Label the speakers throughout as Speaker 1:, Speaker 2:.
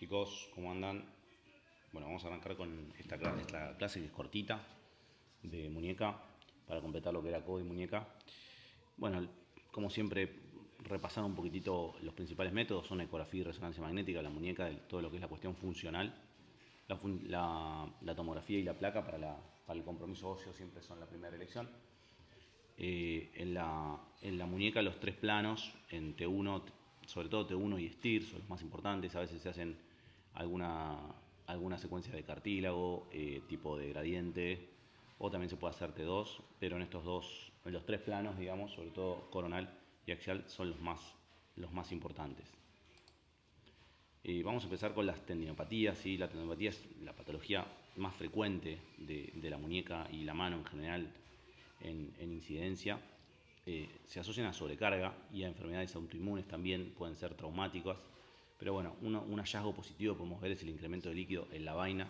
Speaker 1: Chicos, ¿cómo andan? Bueno, vamos a arrancar con esta clase que es cortita de muñeca para completar lo que era codo y muñeca. Bueno, como siempre, repasar un poquitito los principales métodos son ecografía y resonancia magnética, la muñeca, todo lo que es la cuestión funcional, la tomografía y la placa para el compromiso óseo siempre son la primera elección. En la muñeca los tres planos, en T1, sobre todo T1 y STIR, son los más importantes. A veces se hacen alguna secuencia de cartílago, tipo de gradiente, o también se puede hacer T2, pero en los tres planos, digamos, sobre todo coronal y axial, son los más importantes. Vamos a empezar con las tendinopatías. ¿Sí? La tendinopatía es la patología más frecuente de la muñeca y la mano en general en incidencia. Se asocian a sobrecarga y a enfermedades autoinmunes también, pueden ser traumáticas. Pero bueno, un hallazgo positivo podemos ver es el incremento de líquido en la vaina,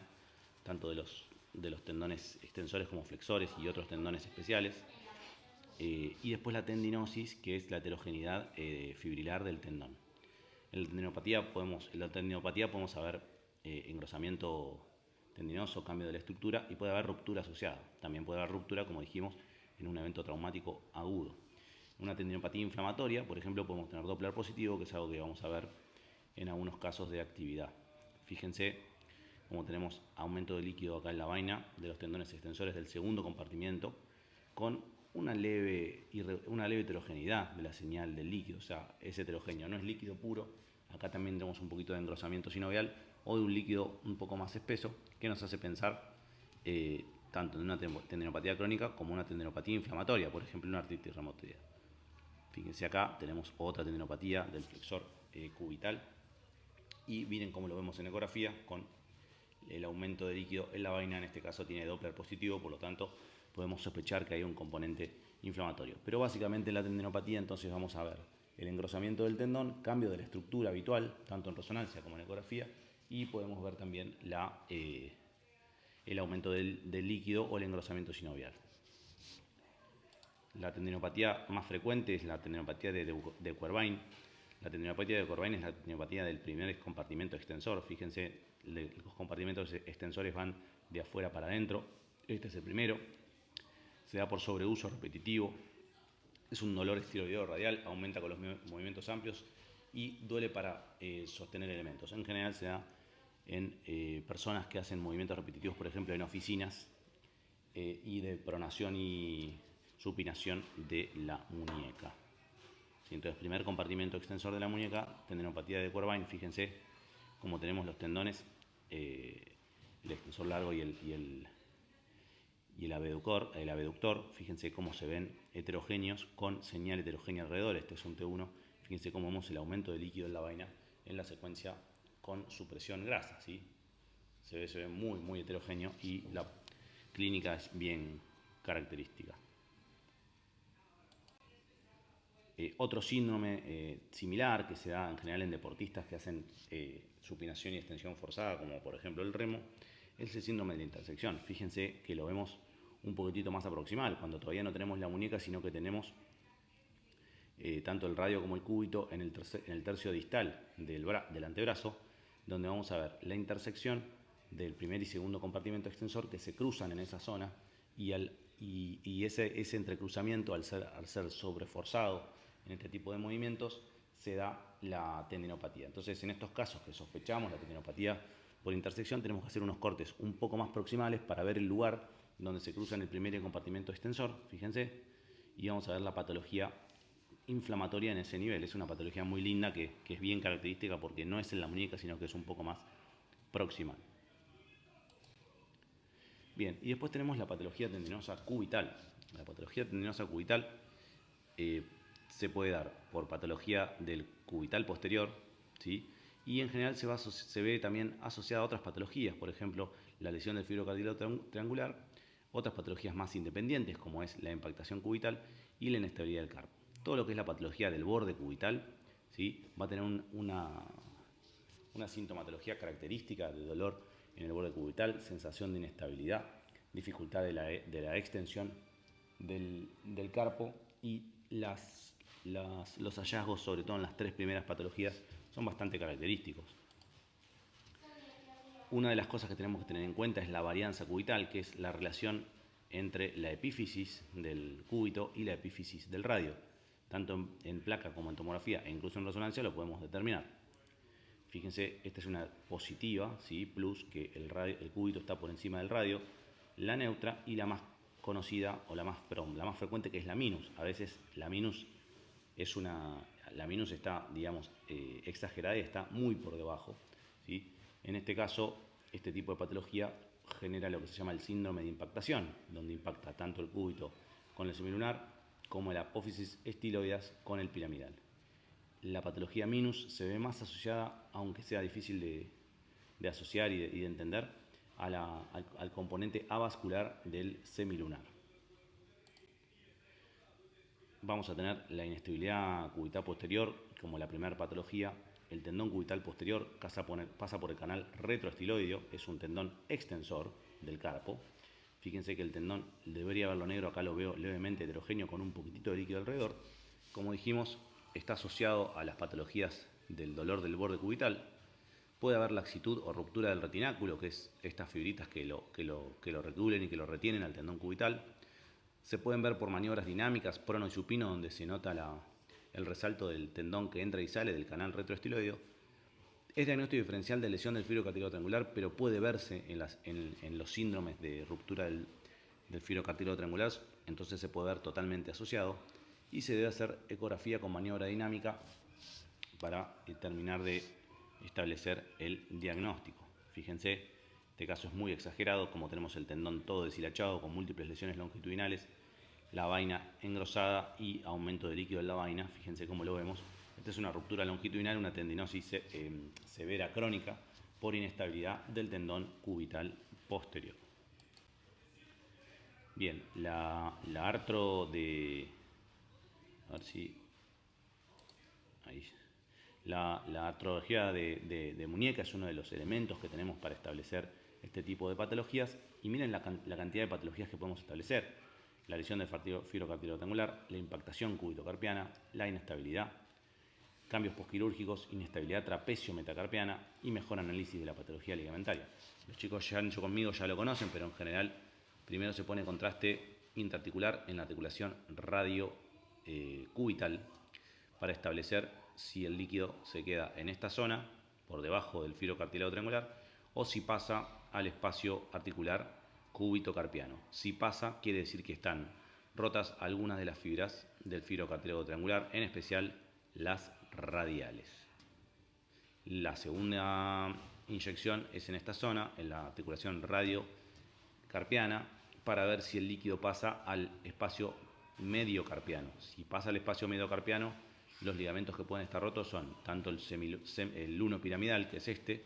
Speaker 1: tanto de los tendones extensores como flexores y otros tendones especiales. Y después la tendinosis, que es la heterogeneidad fibrilar del tendón. En la tendinopatía podemos saber engrosamiento tendinoso, cambio de la estructura, y puede haber ruptura asociada. También puede haber ruptura, como dijimos, en un evento traumático agudo. Una tendinopatía inflamatoria, por ejemplo, podemos tener Doppler positivo, que es algo que vamos a ver en algunos casos de actividad. Fíjense cómo tenemos aumento de líquido acá en la vaina de los tendones extensores del segundo compartimiento, con una leve heterogeneidad de la señal del líquido, o sea, es heterogéneo, no es líquido puro. Acá también tenemos un poquito de engrosamiento sinovial o de un líquido un poco más espeso que nos hace pensar tanto en una tendinopatía crónica como una tendinopatía inflamatoria, por ejemplo, una artritis reumatoidea. Fíjense acá, tenemos otra tendinopatía del flexor cubital y miren cómo lo vemos en ecografía con el aumento de líquido en la vaina. En este caso tiene Doppler positivo, por lo tanto podemos sospechar que hay un componente inflamatorio. Pero básicamente en la tendinopatía entonces vamos a ver el engrosamiento del tendón, cambio de la estructura habitual, tanto en resonancia como en ecografía, y podemos ver también el aumento del líquido o el engrosamiento sinovial. La tendinopatía más frecuente es la tendinopatía de Quervain. La tendinopatía de Quervain es la tendinopatía del primer compartimento extensor. Fíjense, los compartimentos extensores van de afuera para adentro. Este es el primero. Se da por sobreuso repetitivo. Es un dolor esteroideo radial, aumenta con los movimientos amplios y duele para sostener elementos. En general se da en personas que hacen movimientos repetitivos, por ejemplo, en oficinas, y de pronación y supinación de la muñeca. Entonces, primer compartimento extensor de la muñeca, tendinopatía de Quervain. Fíjense cómo tenemos los tendones, el extensor largo y el abductor. Fíjense cómo se ven heterogéneos con señal heterogénea alrededor. Este es un T1. Fíjense cómo vemos el aumento de líquido en la vaina en la secuencia con supresión grasa. ¿Sí? Se ve muy, muy heterogéneo y la clínica es bien característica. Otro síndrome similar que se da en general en deportistas que hacen supinación y extensión forzada, como por ejemplo el remo, es el síndrome de la intersección. Fíjense que lo vemos un poquitito más aproximal, cuando todavía no tenemos la muñeca, sino que tenemos tanto el radio como el cúbito en el tercio distal del antebrazo, donde vamos a ver la intersección del primer y segundo compartimento extensor que se cruzan en esa zona, y ese entrecruzamiento, al ser sobreforzado en este tipo de movimientos, se da la tendinopatía. Entonces, en estos casos que sospechamos la tendinopatía por intersección, tenemos que hacer unos cortes un poco más proximales para ver el lugar donde se cruzan el primer y el compartimento extensor, fíjense, y vamos a ver la patología inflamatoria en ese nivel. Es una patología muy linda que es bien característica porque no es en la muñeca, sino que es un poco más proximal. Bien, y después tenemos la patología tendinosa cubital. La patología tendinosa cubital se puede dar por patología del cubital posterior, ¿sí? Y en general se ve también asociada a otras patologías, por ejemplo, la lesión del fibrocartílago triangular, otras patologías más independientes como es la impactación cubital y la inestabilidad del carpo. Todo lo que es la patología del borde cubital, ¿sí? Va a tener una sintomatología característica de dolor en el borde cubital, sensación de inestabilidad, dificultad de la extensión del carpo, y los hallazgos, sobre todo en las tres primeras patologías, son bastante característicos. Una de las cosas que tenemos que tener en cuenta es la varianza cubital, que es la relación entre la epífisis del cúbito y la epífisis del radio. Tanto en placa como en tomografía e incluso en resonancia lo podemos determinar. Fíjense, esta es una positiva, ¿sí? Plus, que el cúbito está por encima del radio, la neutra y la más conocida, o la más frecuente, que es la minus. A veces la minus está, digamos, exagerada y está muy por debajo, ¿sí? En este caso, este tipo de patología genera lo que se llama el síndrome de impactación, donde impacta tanto el cúbito con el semilunar como el apófisis estiloides con el piramidal. La patología minus se ve más asociada, aunque sea difícil de asociar y de entender, al componente avascular del semilunar. Vamos a tener la inestabilidad cubital posterior como la primera patología. El tendón cubital posterior pasa por el canal retroestiloideo, es un tendón extensor del carpo. Fíjense que el tendón, debería verlo negro, acá lo veo levemente heterogéneo con un poquitito de líquido alrededor. Como dijimos, está asociado a las patologías del dolor del borde cubital. Puede haber laxitud o ruptura del retináculo, que es estas fibritas que lo recubren y que lo retienen al tendón cubital. Se pueden ver por maniobras dinámicas, prono y supino, donde se nota el resalto del tendón que entra y sale del canal retroestiloideo. Es diagnóstico diferencial de lesión del fibro cartílago triangular, pero puede verse en los síndromes de ruptura del fibro cartílago triangular, entonces se puede ver totalmente asociado. Y se debe hacer ecografía con maniobra dinámica para terminar de establecer el diagnóstico. Fíjense, este caso es muy exagerado, como tenemos el tendón todo deshilachado con múltiples lesiones longitudinales, la vaina engrosada y aumento de líquido en la vaina. Fíjense cómo lo vemos. Esta es una ruptura longitudinal, una tendinosis severa crónica por inestabilidad del tendón cubital posterior. Bien, la artro de... A ver si... Ahí. La artrología de muñeca es uno de los elementos que tenemos para establecer este tipo de patologías. Y miren la cantidad de patologías que podemos establecer. La lesión del fibro cartílago triangular, la impactación cúbito-carpiana, la inestabilidad, cambios posquirúrgicos, inestabilidad trapecio-metacarpiana y mejor análisis de la patología ligamentaria. Los chicos ya han hecho conmigo, ya lo conocen, pero en general primero se pone contraste intraarticular en la articulación radio-cubital para establecer si el líquido se queda en esta zona, por debajo del fibro cartílago triangular, o si pasa al espacio articular cúbito-carpiano. Si pasa, quiere decir que están rotas algunas de las fibras del fibro cartílago triangular, en especial las radiales. La segunda inyección es en esta zona, en la articulación radiocarpiana, para ver si el líquido pasa al espacio mediocarpiano. Si pasa al espacio mediocarpiano, los ligamentos que pueden estar rotos son tanto el luno piramidal, que es este,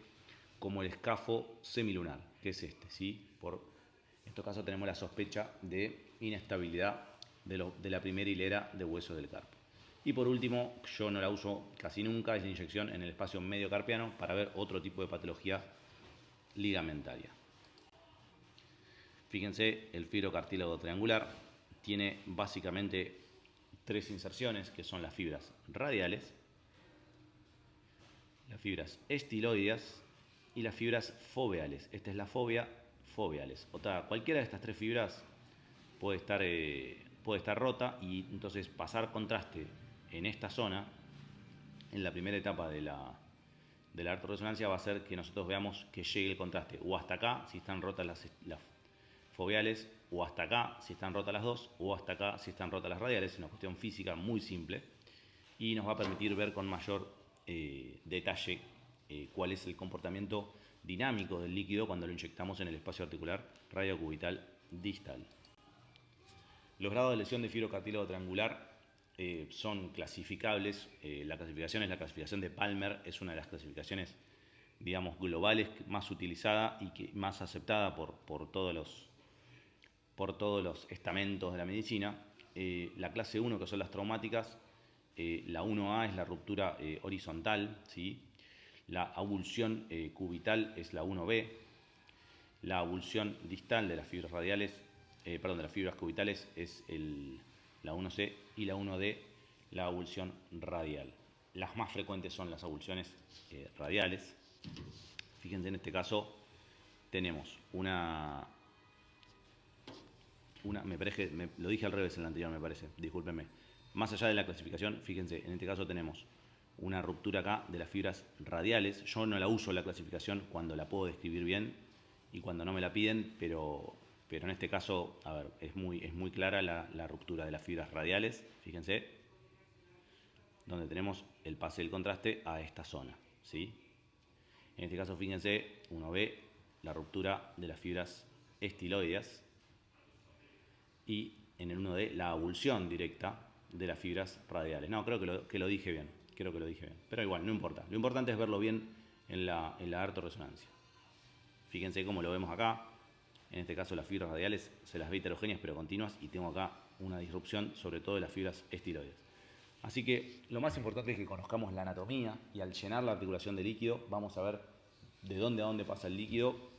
Speaker 1: como el escafo semilunar, que es este, ¿sí? En estos casos tenemos la sospecha de inestabilidad de la primera hilera de huesos del carpo. Y por último, yo no la uso casi nunca, es la inyección en el espacio mediocarpiano para ver otro tipo de patología ligamentaria. Fíjense, el fibro cartílago triangular tiene básicamente tres inserciones, que son las fibras radiales, las fibras estiloideas y las fibras foveales. Esta es la fobia foveales. Cualquiera de estas tres fibras puede estar rota, y entonces pasar contraste en esta zona, en la primera etapa de la artorresonancia, va a hacer que nosotros veamos que llegue el contraste o hasta acá si están rotas las foveales, o hasta acá si están rotas las dos, o hasta acá si están rotas las radiales. Es una cuestión física muy simple y nos va a permitir ver con mayor detalle cuál es el comportamiento dinámico del líquido cuando lo inyectamos en el espacio articular radiocubital distal. Los grados de lesión de fibro cartílago triangular son clasificables. La clasificación es la clasificación de Palmer, es una de las clasificaciones, digamos, globales más utilizada y que más aceptada por todos los estamentos de la medicina. La clase 1, que son las traumáticas, la 1A es la ruptura horizontal, ¿sí? La avulsión cubital es la 1B, la avulsión distal de las fibras radiales, de las fibras cubitales es la 1C, y la 1D, la avulsión radial. Las más frecuentes son las avulsiones radiales. Fíjense en este caso tenemos me parece, lo dije al revés en el anterior, me parece, discúlpenme. Más allá de la clasificación, fíjense, en este caso tenemos una ruptura acá de las fibras radiales. Yo no la uso la clasificación cuando la puedo describir bien y cuando no me la piden, pero en este caso, a ver, es muy clara la ruptura de las fibras radiales, fíjense, donde tenemos el pase del contraste a esta zona, ¿sí? En este caso, fíjense, uno ve la ruptura de las fibras estiloideas y en el 1D la abulsión directa de las fibras radiales. No, creo que lo dije bien, pero igual, no importa. Lo importante es verlo bien en la ortoresonancia. Fíjense cómo lo vemos acá. En este caso las fibras radiales se las ve heterogéneas pero continuas y tengo acá una disrupción sobre todo de las fibras estiloides. Así que lo más importante es que conozcamos la anatomía y al llenar la articulación de líquido vamos a ver de dónde a dónde pasa el líquido.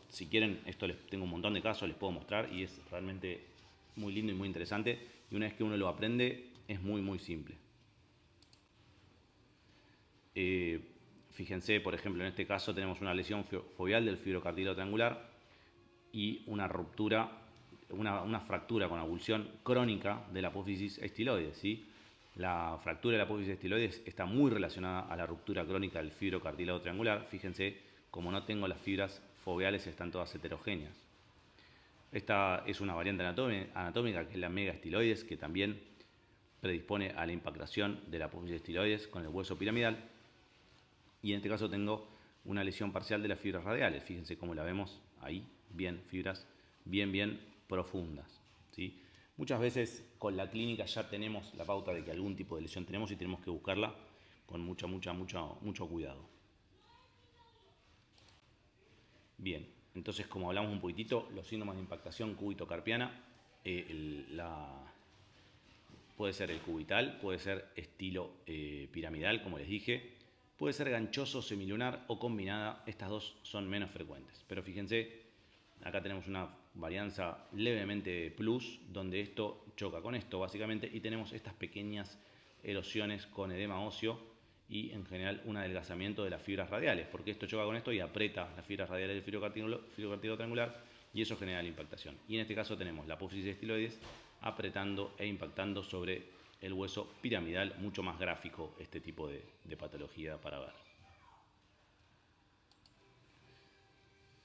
Speaker 1: Si quieren, tengo un montón de casos, les puedo mostrar y es realmente muy lindo y muy interesante. Y una vez que uno lo aprende es muy simple. Fíjense, por ejemplo, en este caso tenemos una lesión foveal del fibrocartílago triangular y una ruptura, una fractura con abulsión crónica de la apófisis estiloides, ¿sí? La fractura de la apófisis estiloides está muy relacionada a la ruptura crónica del fibrocartílago triangular. Fíjense, como no tengo las fibras foveales, están todas heterogéneas. Esta es una variante anatómica que es la megaestiloides, que también predispone a la impactación de la apófisis estiloides con el hueso piramidal. Y en este caso tengo una lesión parcial de las fibras radiales. Fíjense cómo la vemos ahí, bien, fibras bien profundas, ¿sí? Muchas veces con la clínica ya tenemos la pauta de que algún tipo de lesión tenemos y tenemos que buscarla con mucho cuidado. Bien, entonces como hablamos un poquitito, los síntomas de impactación cúbito-carpiana, puede ser el cubital, puede ser estilo piramidal, como les dije, puede ser ganchoso, semilunar o combinada. Estas dos son menos frecuentes. Pero fíjense, acá tenemos una varianza levemente plus, donde esto choca con esto básicamente, y tenemos estas pequeñas erosiones con edema óseo y en general un adelgazamiento de las fibras radiales, porque esto choca con esto y aprieta las fibras radiales del fibrocartílago triangular y eso genera la impactación. Y en este caso tenemos la apófisis estiloides apretando e impactando sobre el hueso piramidal, mucho más gráfico este tipo de patología para ver.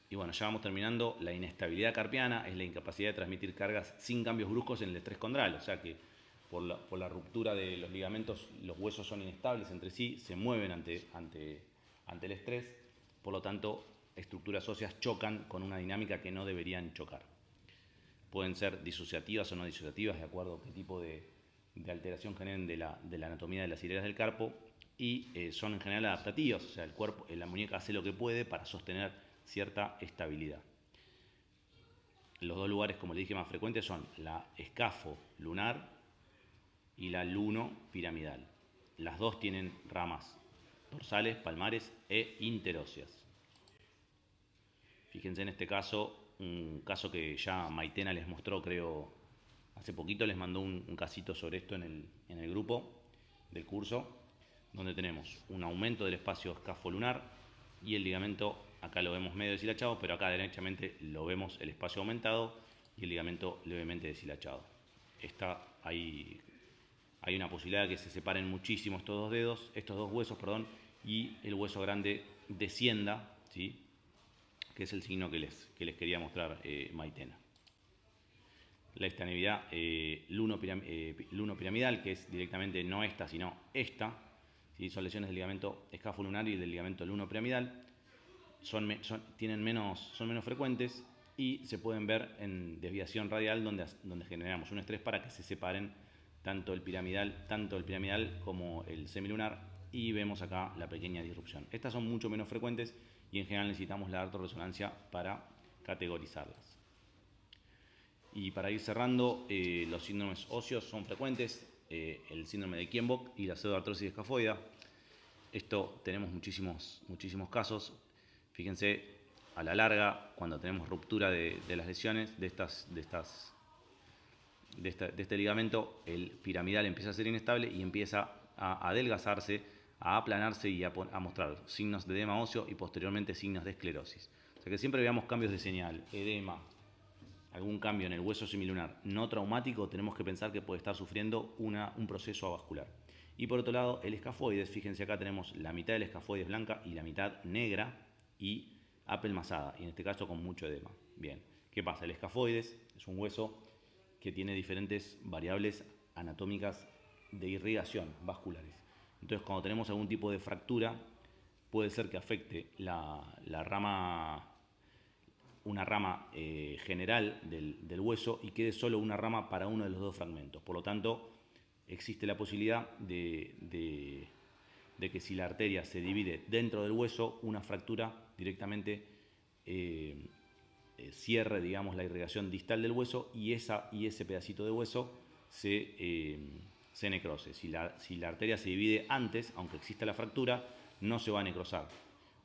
Speaker 1: Y bueno, ya vamos terminando. La inestabilidad carpiana es la incapacidad de transmitir cargas sin cambios bruscos en el estrés condral, o sea que por la ruptura de los ligamentos los huesos son inestables entre sí, se mueven ante el estrés, por lo tanto estructuras óseas chocan con una dinámica que no deberían chocar. Pueden ser disociativas o no disociativas de acuerdo a qué tipo de alteración generen de la anatomía de las hileras del carpo y son en general adaptativas, o sea, el cuerpo, la muñeca hace lo que puede para sostener cierta estabilidad. Los dos lugares, como le dije, más frecuentes son la escafo lunar y la luno piramidal. Las dos tienen ramas dorsales, palmares e interóseas. Fíjense en este caso, un caso que ya Maitena les mostró, creo, hace poquito les mandó un casito sobre esto en el grupo del curso, donde tenemos un aumento del espacio escafolunar y el ligamento, acá lo vemos medio deshilachado, pero acá derechamente lo vemos el espacio aumentado y el ligamento levemente deshilachado. Hay una posibilidad de que se separen muchísimo estos dos huesos, y el hueso grande descienda, ¿sí? Que es el signo que les quería mostrar Maitena. La estaneidad luno-piramidal, que es directamente no esta, sino esta, ¿sí? Son lesiones del ligamento escafolunar y del ligamento luno-piramidal, son menos frecuentes y se pueden ver en desviación radial donde generamos un estrés para que se separen tanto el piramidal como el semilunar y vemos acá la pequeña disrupción. Estas son mucho menos frecuentes y en general necesitamos la ortorresonancia para categorizarlas. Y para ir cerrando, los síndromes óseos son frecuentes, el síndrome de Kienbock y la pseudoartrosis escafoidea. Esto tenemos muchísimos casos. Fíjense, a la larga, cuando tenemos ruptura de las lesiones de este ligamento, el piramidal empieza a ser inestable y empieza a adelgazarse, a aplanarse y a mostrar signos de edema óseo y posteriormente signos de esclerosis. sea que siempre veamos cambios de señal, edema, algún cambio en el hueso semilunar no traumático, tenemos que pensar que puede estar sufriendo un proceso avascular. Y por otro lado, el escafoides, fíjense acá tenemos la mitad del escafoides blanca y la mitad negra y apelmazada, y en este caso con mucho edema. Bien, ¿qué pasa? El escafoides es un hueso que tiene diferentes variables anatómicas de irrigación vasculares. Entonces, cuando tenemos algún tipo de fractura, puede ser que afecte una rama general del hueso y quede solo una rama para uno de los dos fragmentos. Por lo tanto, existe la posibilidad de que si la arteria se divide dentro del hueso, una fractura directamente cierre, digamos, la irrigación distal del hueso y ese pedacito de hueso se necrose. Si la arteria se divide antes, aunque exista la fractura, no se va a necrosar.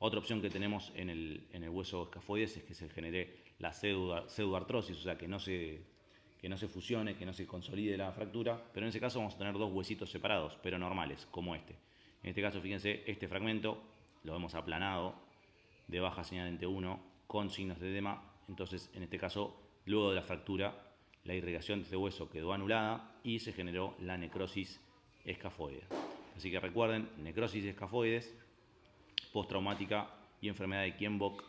Speaker 1: Otra opción que tenemos en el hueso escafoides es que se genere la pseudoartrosis, o sea, que no se fusione, que no se consolide la fractura, pero en ese caso vamos a tener dos huesitos separados, pero normales, como este. En este caso, fíjense, este fragmento lo hemos aplanado de baja señal en T1 con signos de edema. Entonces, en este caso, luego de la fractura, la irrigación de este hueso quedó anulada y se generó la necrosis escafoidea. Así que recuerden, necrosis escafoides, postraumática y enfermedad de Kienbock,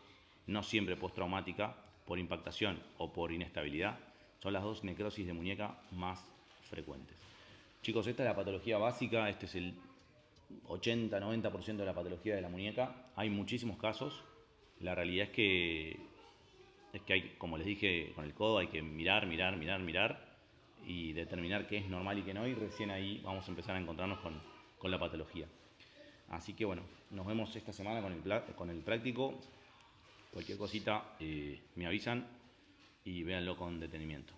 Speaker 1: no siempre postraumática, por impactación o por inestabilidad, son las dos necrosis de muñeca más frecuentes. Chicos, esta es la patología básica, este es el 80-90% de la patología de la muñeca. Hay muchísimos casos. La realidad es que hay, como les dije, con el codo hay que mirar y determinar qué es normal y qué no, y recién ahí vamos a empezar a encontrarnos con la patología. Así que bueno, nos vemos esta semana con el práctico. Cualquier cosita me avisan y véanlo con detenimiento.